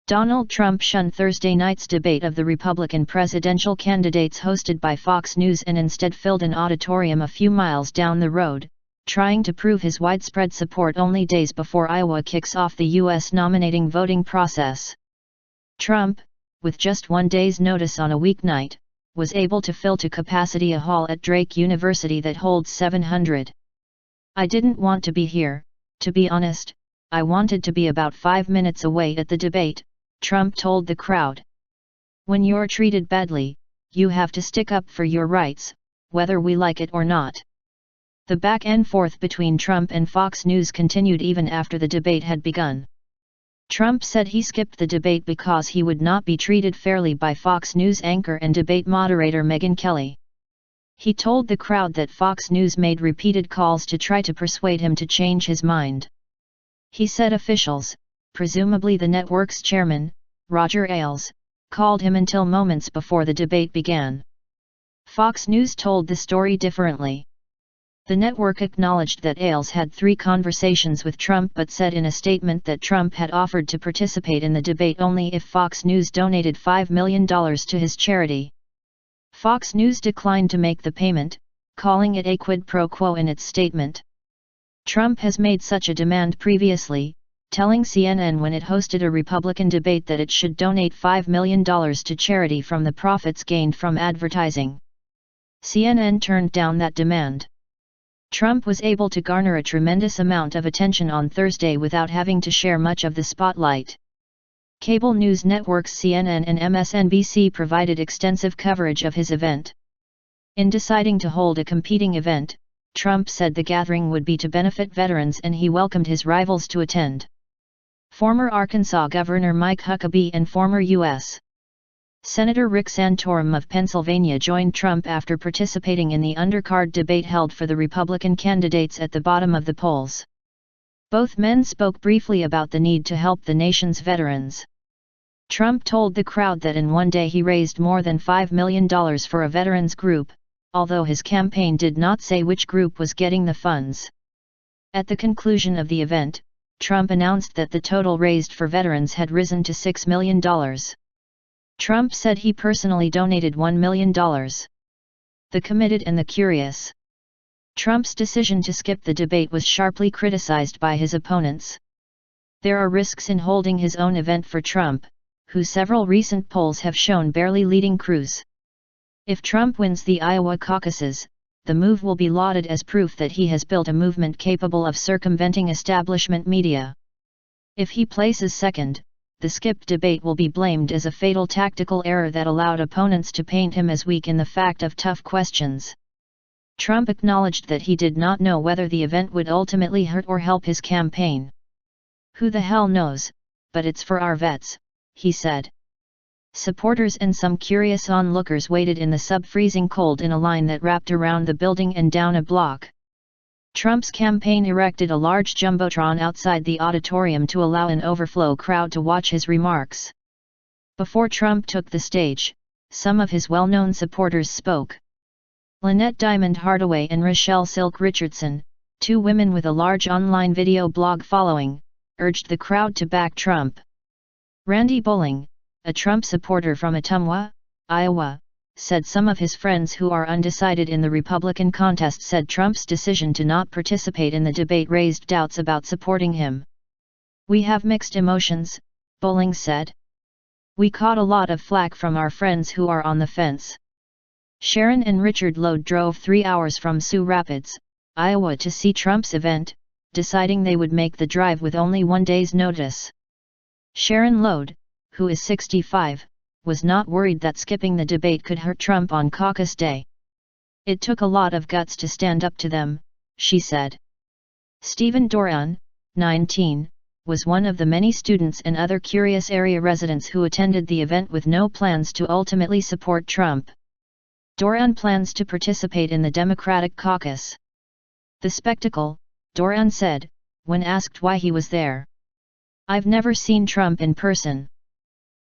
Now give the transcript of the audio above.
Donald Trump shunned Thursday night's debate of the Republican presidential candidates hosted by Fox News and instead filled an auditorium a few miles down the road, trying to prove his widespread support only days before Iowa kicks off the U.S. nominating voting process. Trump, with just 1 day's notice on a weeknight, was able to fill to capacity a hall at Drake University that holds 700. "I didn't want to be here, to be honest. I wanted to be about 5 minutes away at the debate," Trump told the crowd. "When you're treated badly, you have to stick up for your rights, whether we like it or not." The back and forth between Trump and Fox News continued even after the debate had begun. Trump said he skipped the debate because he would not be treated fairly by Fox News anchor and debate moderator Megyn Kelly. He told the crowd that Fox News made repeated calls to try to persuade him to change his mind. He said officials, presumably the network's chairman, Roger Ailes, called him until moments before the debate began. Fox News told the story differently. The network acknowledged that Ailes had 3 conversations with Trump but said in a statement that Trump had offered to participate in the debate only if Fox News donated $5 million to his charity. Fox News declined to make the payment, calling it a quid pro quo in its statement. Trump has made such a demand previously, telling CNN when it hosted a Republican debate that it should donate $5 million to charity from the profits gained from advertising. CNN turned down that demand. Trump was able to garner a tremendous amount of attention on Thursday without having to share much of the spotlight. Cable news networks CNN and MSNBC provided extensive coverage of his event. In deciding to hold a competing event, Trump said the gathering would be to benefit veterans and he welcomed his rivals to attend. Former Arkansas Governor Mike Huckabee and former U.S. Senator Rick Santorum of Pennsylvania joined Trump after participating in the undercard debate held for the Republican candidates at the bottom of the polls. Both men spoke briefly about the need to help the nation's veterans. Trump told the crowd that in 1 day he raised more than $5 million for a veterans group, although his campaign did not say which group was getting the funds. At the conclusion of the event, Trump announced that the total raised for veterans had risen to $6 million. Trump said he personally donated $1 million. The committed and the curious. Trump's decision to skip the debate was sharply criticized by his opponents. There are risks in holding his own event for Trump, who several recent polls have shown barely leading Cruz. If Trump wins the Iowa caucuses, the move will be lauded as proof that he has built a movement capable of circumventing establishment media. If he places second, the skipped debate will be blamed as a fatal tactical error that allowed opponents to paint him as weak in the fact of tough questions. Trump acknowledged that he did not know whether the event would ultimately hurt or help his campaign. "Who the hell knows, but it's for our vets," he said. Supporters and some curious onlookers waited in the sub-freezing cold in a line that wrapped around the building and down a block. Trump's campaign erected a large jumbotron outside the auditorium to allow an overflow crowd to watch his remarks. Before Trump took the stage, some of his well-known supporters spoke. Lynette Diamond Hardaway and Rochelle Silk Richardson, 2 women with a large online video blog following, urged the crowd to back Trump. Randy Bowling, a Trump supporter from Ottumwa, Iowa, said some of his friends who are undecided in the Republican contest said Trump's decision to not participate in the debate raised doubts about supporting him. "We have mixed emotions," Bowling said. "We caught a lot of flack from our friends who are on the fence." Sharon and Richard Lode drove 3 hours from Sioux Rapids, Iowa to see Trump's event, deciding they would make the drive with only 1 day's notice. Sharon Lode, who is 65, was not worried that skipping the debate could hurt Trump on caucus day. "It took a lot of guts to stand up to them," she said. Stephen Doran, 19, was one of the many students and other curious area residents who attended the event with no plans to ultimately support Trump. Doran plans to participate in the Democratic caucus. "The spectacle," Doran said, when asked why he was there. "I've never seen Trump in person.